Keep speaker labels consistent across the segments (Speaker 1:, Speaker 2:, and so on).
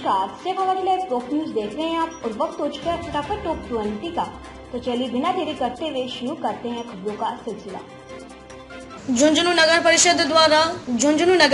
Speaker 1: नमस्कार, Shekhawati live top news देख रहे हैं आप और वक्त हो चुका है फटाफट टॉप 20 का। तो चलिए बिना देरी करते हुए शुरू करते हैं खबरों का सिलसिला।
Speaker 2: झुंझुनू नगर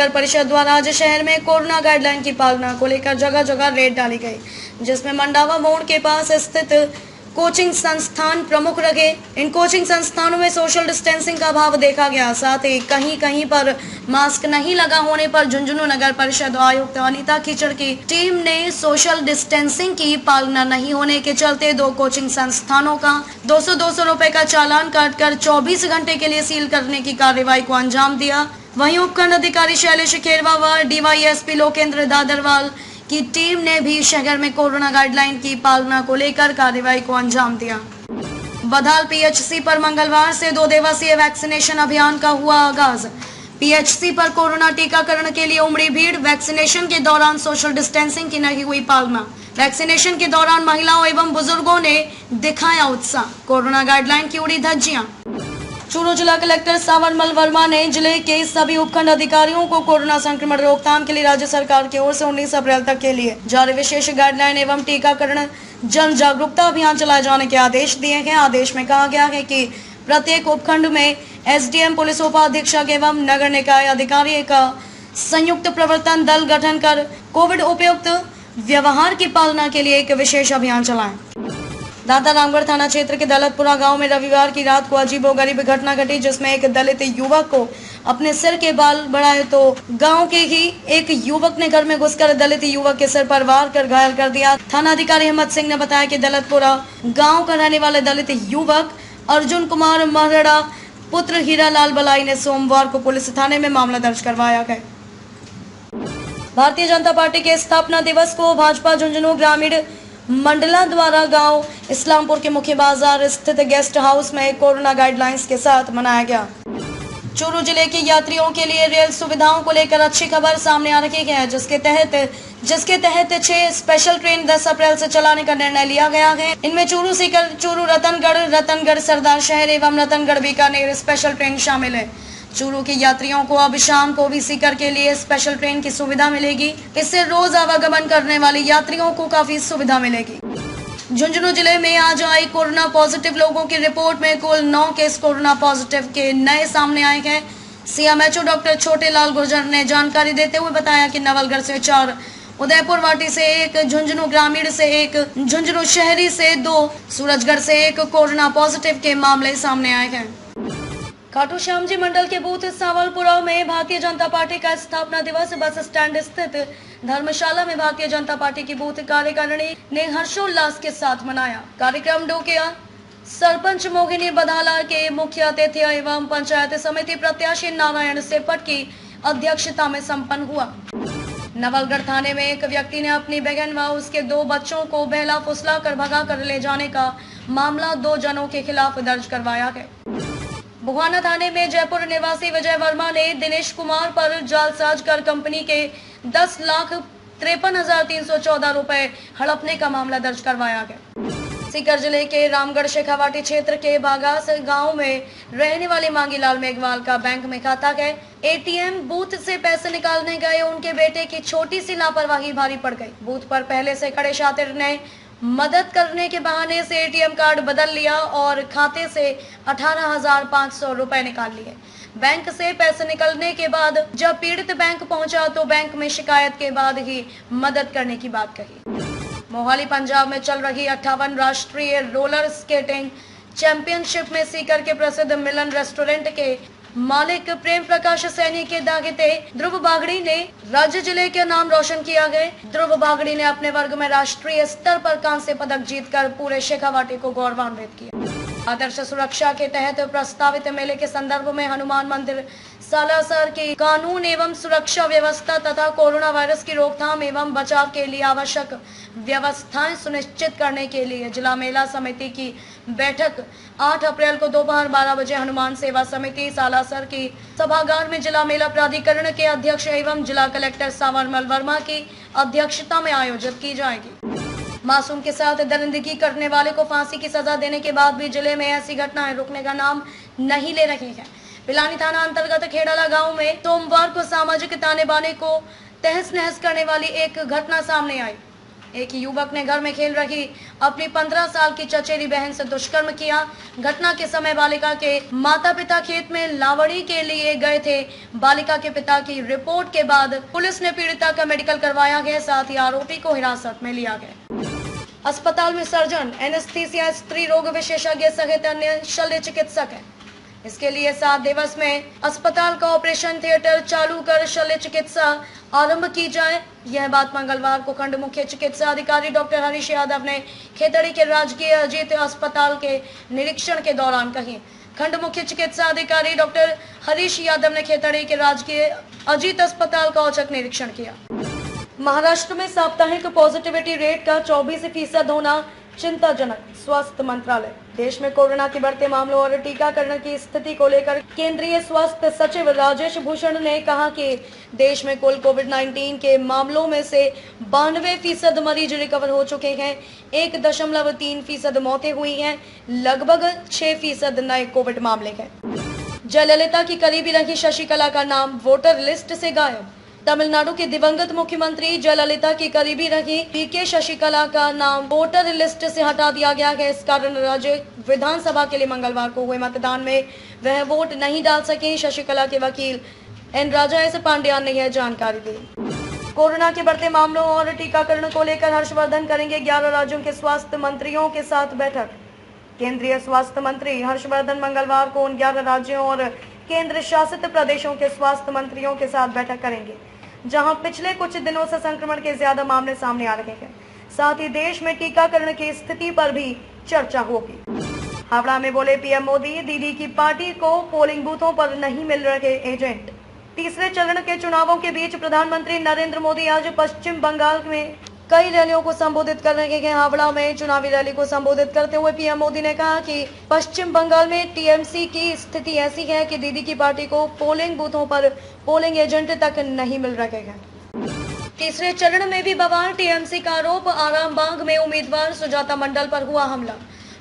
Speaker 2: परिषद द्वारा आज शहर में कोरोना गाइडलाइन की पालना को लेकर जगह जगह रेड डाली गई, जिसमें मंडावा मोड़ के पास स्थित कोचिंग संस्थान प्रमुख रहे। इन कोचिंग संस्थानों में सोशल डिस्टेंसिंग का अभाव देखा गया। साथ ही कहीं कहीं पर मास्क नहीं लगा होने पर झुंझुनू नगर परिषद आयुक्त अनीता कीचड़ की टीम ने सोशल डिस्टेंसिंग की पालना नहीं होने के चलते दो कोचिंग संस्थानों का 200-200 रुपए का चालान काटकर 24 घंटे के लिए सील करने की कार्रवाई को अंजाम दिया। वहीं उपखंड अधिकारी शैलेश खेरवा व DYSP लोकेंद्र दादरवाल की टीम ने भी शहर में कोरोना गाइडलाइन की पालना को लेकर कार्रवाई को अंजाम दिया। बधाल PHC पर मंगलवार से 2 दिवसीय वैक्सीनेशन अभियान का हुआ आगाज। PHC पर कोरोना टीकाकरण के लिए उमड़ी भीड़। वैक्सीनेशन के दौरान सोशल डिस्टेंसिंग की नहीं हुई पालना। वैक्सीनेशन के दौरान महिलाओं एवं बुजुर्गों ने दिखाया उत्साह। कोरोना गाइडलाइन की उड़ी धज्जियां। चूरू जिला कलेक्टर सावरमल वर्मा ने जिले के सभी उपखंड अधिकारियों को कोरोना संक्रमण रोकथाम के लिए राज्य सरकार की ओर से 19 अप्रैल तक के लिए जारी विशेष गाइडलाइन एवं टीकाकरण जन जागरूकता अभियान चलाए जाने के आदेश दिए गए। आदेश में कहा गया है कि प्रत्येक उपखंड में SDM, पुलिस उपाधीक्षक एवं नगर निकाय अधिकारी का संयुक्त प्रवर्तन दल गठन कर कोविड उपयुक्त व्यवहार की पालना के लिए एक विशेष अभियान चलाएं। दादा रामगढ़ थाना क्षेत्र के दौलतपुरा गांव में रविवार की रात को अजीबोगरीब घटना घटी, जिसमें एक दलित युवक को अपने सिर के बाल बढ़ाए तो गांव के ही एक युवक ने घर में घुसकर दलित युवक के सिर पर वार कर घायल कर दिया। थाना अधिकारी हिम्मत सिंह ने बताया कि दौलतपुरा गांव का रहने वाले दलित युवक अर्जुन कुमार महरड़ा पुत्र हीरालाल बलाई ने सोमवार को पुलिस थाने में मामला दर्ज करवाया है। भारतीय जनता पार्टी के स्थापना दिवस को भाजपा झुंझुनू ग्रामीण मंडला द्वारा गांव इस्लामपुर के मुख्य बाजार स्थित गेस्ट हाउस में कोरोना गाइडलाइंस के साथ मनाया गया। चूरू जिले के यात्रियों के लिए रेल सुविधाओं को लेकर अच्छी खबर सामने आ रही है, जिसके तहत 6 स्पेशल ट्रेन 10 अप्रैल से चलाने का निर्णय लिया गया है। इनमें चूरू सीकर, चूरू रतनगढ़ सरदार शहर एवं रतनगढ़ बीकानेर स्पेशल ट्रेन शामिल है। चूरू के यात्रियों को अब शाम को भी सीकर के लिए स्पेशल ट्रेन की सुविधा मिलेगी। इससे रोज आवागमन करने वाले यात्रियों को काफी सुविधा मिलेगी। झुंझुनू जिले में आज आई कोरोना पॉजिटिव लोगों की रिपोर्ट में कुल 9 केस कोरोना पॉजिटिव के नए सामने आए हैं। CMHO डॉक्टर छोटेलाल गुर्जर ने जानकारी देते हुए बताया कि नवलगढ़ से 4, उदयपुर वाटी से 1, झुंझुनू ग्रामीण से 1, झुंझुनू शहरी से 2, सूरजगढ़ से 1 कोरोना पॉजिटिव के मामले सामने आए हैं। खाटू श्याम जी मंडल के बूथ सावलपुरा में भारतीय जनता पार्टी का स्थापना दिवस बस स्टैंड स्थित धर्मशाला में भारतीय जनता पार्टी की बूथ कार्यकारिणी ने हर्षोल्लास के साथ मनाया। कार्यक्रम डोकिया सरपंच मोहिनी बधाला के मुख्य अतिथि एवं पंचायत समिति प्रत्याशी नारायण सेपट की अध्यक्षता में संपन्न हुआ। नवलगढ़ थाने में एक व्यक्ति ने अपनी बहन व उसके 2 बच्चों को बहला फुसला कर भगा कर ले जाने का मामला 2 जनों के खिलाफ दर्ज करवाया है। बुहाना थाने में जयपुर निवासी विजय वर्मा ने दिनेश कुमार पर जालसाज कर कंपनी के 10,53,314 रुपए हड़पने का मामला दर्ज करवाया है। सीकर जिले के रामगढ़ शेखावाटी क्षेत्र के बागास गांव में रहने वाले मांगीलाल मेघवाल का बैंक में खाता है। ATM बूथ से पैसे निकालने गए उनके बेटे की छोटी सी लापरवाही भारी पड़ गई। बूथ पर पहले से खड़े शातिर ने मदद करने के बहाने से ATM कार्ड बदल लिया और खाते से 18,500 रुपए निकाल लिए। बैंक से पैसे निकलने के बाद जब पीड़ित बैंक पहुंचा तो बैंक में शिकायत के बाद ही मदद करने की बात कही। मोहाली पंजाब में चल रही 58 राष्ट्रीय रोलर स्केटिंग चैंपियनशिप में सीकर के प्रसिद्ध मिलन रेस्टोरेंट के मालिक प्रेम प्रकाश सैनी के दागिते ध्रुव बागड़ी ने राज्य जिले के नाम रोशन किया है। ध्रुव बागड़ी ने अपने वर्ग में राष्ट्रीय स्तर पर कांस्य पदक जीतकर पूरे शेखावाटी को गौरवान्वित किया। आदर्श सुरक्षा के तहत प्रस्तावित मेले के संदर्भ में हनुमान मंदिर सालासर की कानून एवं सुरक्षा व्यवस्था तथा कोरोना वायरस की रोकथाम एवं बचाव के लिए आवश्यक व्यवस्थाएं सुनिश्चित करने के लिए जिला मेला समिति की बैठक 8 अप्रैल को दोपहर 12 बजे हनुमान सेवा समिति सालासर की सभागार में जिला मेला प्राधिकरण के अध्यक्ष एवं जिला कलेक्टर सावरमल वर्मा की अध्यक्षता में आयोजित की जाएगी। मासूम के साथ दरिंदगी करने वाले को फांसी की सजा देने के बाद भी जिले में ऐसी घटनाएं रुकने का नाम नहीं ले रही है। पिलानी थाना अंतर्गत खेड़ाला गांव में सोमवार को सामाजिक ताने बाने को तहस नहस करने वाली एक घटना सामने आई। एक युवक ने घर में खेल रही अपनी 15 साल की चचेरी बहन से दुष्कर्म किया। घटना के समय बालिका के माता पिता खेत में लावड़ी के लिए गए थे। बालिका के पिता की रिपोर्ट के बाद पुलिस ने पीड़िता का मेडिकल करवाया गया, साथ ही आरोपी को हिरासत में लिया गया। अस्पताल में सर्जन, एनेस्थीसिया, स्त्री रोग विशेषज्ञ सहित अन्य शल्य चिकित्सक हैं। इसके लिए 7 दिवस में अस्पताल का ऑपरेशन थिएटर चालू कर शल्य चिकित्सा आरंभ की जाए। यह बात मंगलवार को खंड मुख्य चिकित्सा अधिकारी डॉक्टर हरीश यादव ने खेतड़ी के राजकीय अजीत अस्पताल के निरीक्षण के दौरान कही। खंड मुख्य चिकित्सा अधिकारी डॉक्टर हरीश यादव ने खेतड़ी के राजकीय अजीत अस्पताल का औचक निरीक्षण किया। महाराष्ट्र में साप्ताहिक पॉजिटिविटी रेट का 24% होना चिंताजनक। स्वास्थ्य मंत्रालय देश में कोरोना के बढ़ते मामलों और टीकाकरण की स्थिति को लेकर केंद्रीय स्वास्थ्य सचिव राजेश भूषण ने कहा कि देश में कुल कोविड-19 के मामलों में से 92% मरीज रिकवर हो चुके हैं। 1.3% मौतें हुई हैं। लगभग 6% नए कोविड मामले हैं। जयललिता की करीबी रही शशिकला का नाम वोटर लिस्ट से गायब। तमिलनाडु के दिवंगत मुख्यमंत्री जयललिता की करीबी रही पीके शशिकला का नाम वोटर लिस्ट से हटा दिया गया है। इस कारण राज्य विधानसभा के लिए मंगलवार को हुए मतदान में वह वोट नहीं डाल सके। शशिकला के वकील एन राजा एस पांड्यान ने यह जानकारी दी। कोरोना के बढ़ते मामलों और टीकाकरण को लेकर हर्षवर्धन करेंगे 11 राज्यों के स्वास्थ्य मंत्रियों के साथ बैठक। केंद्रीय स्वास्थ्य मंत्री हर्षवर्धन मंगलवार को उन 11 राज्यों और केंद्र शासित प्रदेशों के स्वास्थ्य मंत्रियों के साथ बैठक करेंगे जहां पिछले कुछ दिनों से संक्रमण के ज्यादा मामले सामने आ रहे हैं। साथ ही देश में टीकाकरण की स्थिति पर भी चर्चा होगी। हावड़ा में बोले पीएम मोदी, दीदी की पार्टी को पोलिंग बूथों पर नहीं मिल रहे एजेंट। तीसरे चरण के चुनावों के बीच प्रधानमंत्री नरेंद्र मोदी आज पश्चिम बंगाल में कई रैलियों को संबोधित कर रहे हैं। हावड़ा में चुनावी रैली को संबोधित करते हुए पीएम मोदी ने कहा कि पश्चिम बंगाल में टीएमसी की स्थिति ऐसी है कि दीदी की पार्टी को पोलिंग बूथों पर पोलिंग एजेंट तक नहीं मिल रहे हैं। तीसरे चरण में भी बवाल, टीएमसी का आरोप, आरामबाग में उम्मीदवार सुजाता मंडल पर हुआ हमला।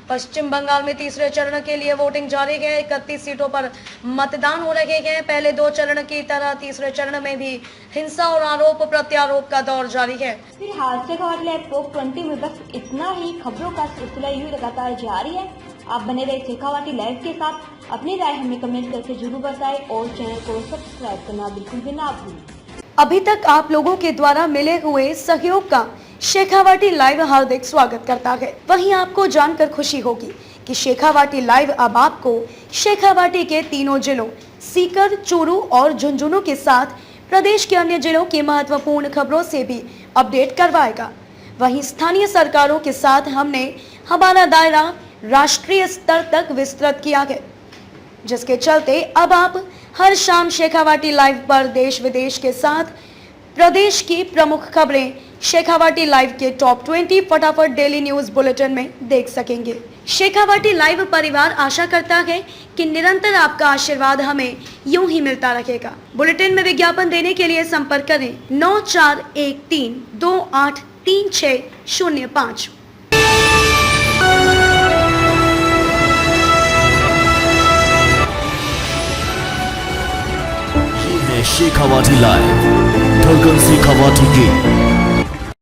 Speaker 2: पश्चिम बंगाल में तीसरे चरण के लिए वोटिंग जारी है। 31 सीटों पर मतदान हो रहे हैं। पहले 2 चरण की तरह तीसरे चरण में भी हिंसा और आरोप प्रत्यारोप का दौर जारी है।
Speaker 1: फिलहाल शेखावाटी लाइव टॉप 20 में बस इतना ही। खबरों का सिलसिला यूं लगातार जारी है। आप बने रहे शेखावाटी लाइव के साथ। अपनी राय हमें कमेंट करके जरूर बताएं और चैनल को सब्सक्राइब करना बिल्कुल भी ना भूलें।
Speaker 2: अभी तक आप लोगों के द्वारा मिले हुए सहयोग का शेखावाटी लाइव हार्दिक स्वागत करता है। वहीं आपको जानकर खुशी होगी कि शेखावाटी लाइव अब आपको शेखावाटी के तीनों जिलों सीकर, चूरू और झुंझुनू के साथ प्रदेश के अन्य जिलों की महत्वपूर्ण खबरों से भी अपडेट करवाएगा। वहीं स्थानीय सरकारों के साथ हमने हमारा दायरा राष्ट्रीय स्तर तक विस्तृत किया है, जिसके चलते अब आप हर शाम शेखावाटी लाइव पर देश विदेश के साथ प्रदेश की प्रमुख खबरें शेखावाटी लाइव के टॉप 20 फटाफट डेली न्यूज बुलेटिन में देख सकेंगे। शेखावाटी लाइव परिवार आशा करता है कि निरंतर आपका आशीर्वाद हमें यूं ही मिलता रहेगा। बुलेटिन में विज्ञापन देने के लिए संपर्क करें 9413283605।
Speaker 3: शेखावाटी लाइव, धड़कन शेखावाटी की।